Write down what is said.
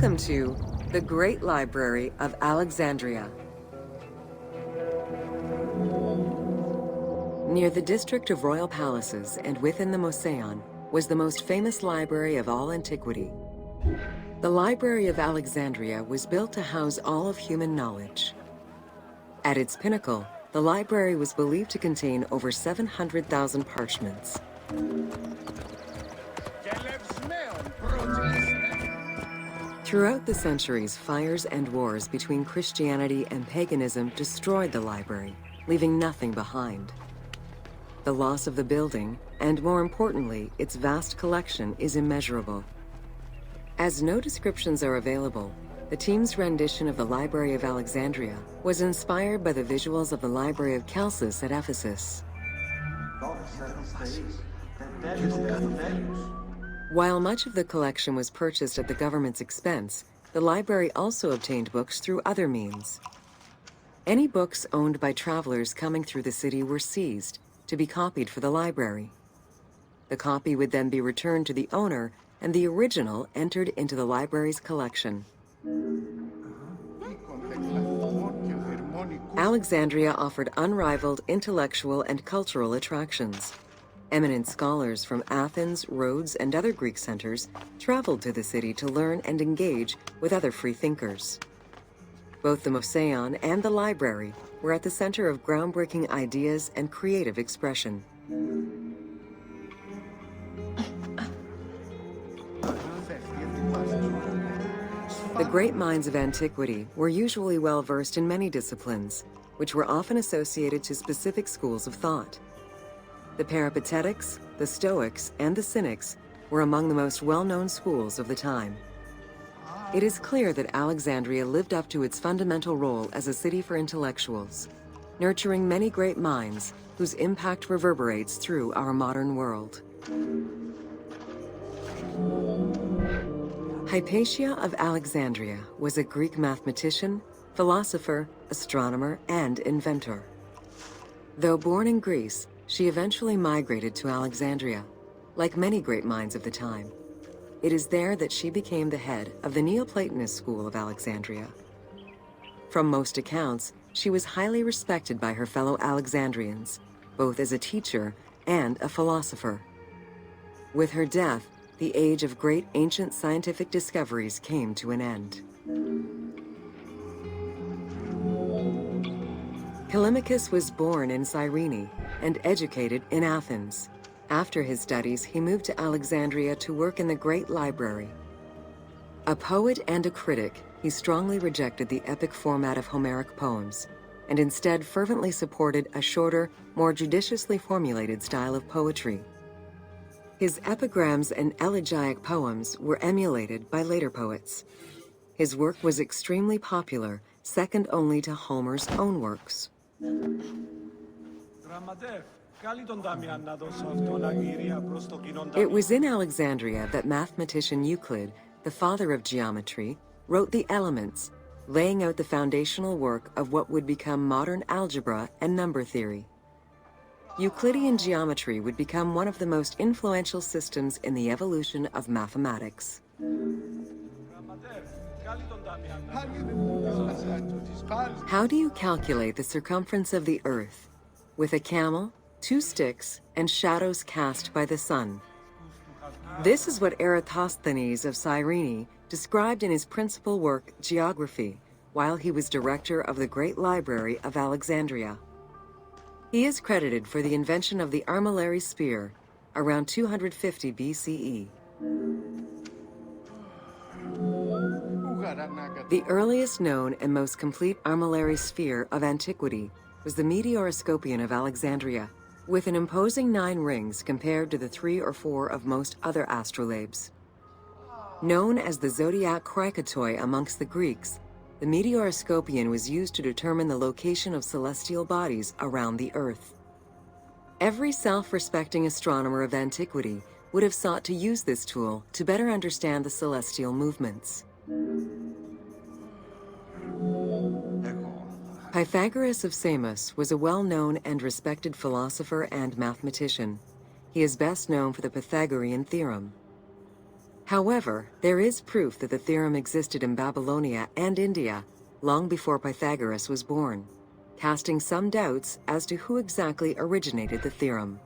Welcome to the Great Library of Alexandria. Near the district of royal palaces and within the Moseon was the most famous library of all antiquity. The Library of Alexandria was built to house all of human knowledge. At its pinnacle, the library was believed to contain over 700,000 parchments. Throughout the centuries, fires and wars between Christianity and paganism destroyed the library, leaving nothing behind. The loss of the building, and more importantly, its vast collection, is immeasurable. As no descriptions are available, the team's rendition of the Library of Alexandria was inspired by the visuals of the Library of Chalcis at Ephesus. While much of the collection was purchased at the government's expense, the library also obtained books through other means. Any books owned by travelers coming through the city were seized to be copied for the library. The copy would then be returned to the owner, and the original entered into the library's collection. Alexandria offered unrivaled intellectual and cultural attractions. Eminent scholars from Athens, Rhodes, and other Greek centers traveled to the city to learn and engage with other free thinkers. Both the Moseon and the library were at the center of groundbreaking ideas and creative expression. The great minds of antiquity were usually well-versed in many disciplines, which were often associated to specific schools of thought. The Peripatetics, the Stoics, and the Cynics were among the most well-known schools of the time. It is clear that Alexandria lived up to its fundamental role as a city for intellectuals, nurturing many great minds whose impact reverberates through our modern world. Hypatia of Alexandria was a Greek mathematician, philosopher, astronomer, and inventor. Though born in Greece, she eventually migrated to Alexandria, like many great minds of the time. It is there that she became the head of the Neoplatonist school of Alexandria. From most accounts, she was highly respected by her fellow Alexandrians, both as a teacher and a philosopher. With her death, the age of great ancient scientific discoveries came to an end. Calemicus was born in Cyrene and educated in Athens. After his studies, he moved to Alexandria to work in the Great Library. A poet and a critic, he strongly rejected the epic format of Homeric poems, and instead fervently supported a shorter, more judiciously formulated style of poetry. His epigrams and elegiac poems were emulated by later poets. His work was extremely popular, second only to Homer's own works. It was in Alexandria that mathematician Euclid, the father of geometry, wrote the Elements, laying out the foundational work of what would become modern algebra and number theory. Euclidean geometry would become one of the most influential systems in the evolution of mathematics. How do you calculate the circumference of the Earth? With a camel, 2 sticks, and shadows cast by the sun. This is what Erthos of Cyrene described in his principal work, Geography, while he was director of the Great Library of Alexandria. He is credited for the invention of the armillary sphere around 250 BCE. The earliest known and most complete armillary sphere of antiquity was the Meteoroscopian of Alexandria, with an imposing 9 rings compared to the 3 or 4 of most other astrolabes. Known as the zodiac krikatoi amongst the Greeks, the Meteoroscopian was used to determine the location of celestial bodies around the Earth. Every self-respecting astronomer of antiquity would have sought to use this tool to better understand the celestial movements. Pythagoras of Samos was a well-known and respected philosopher and mathematician. He is best known for the Pythagorean theorem. However, there is proof that the theorem existed in Babylonia and India long before Pythagoras was born, casting some doubts as to who exactly originated the theorem.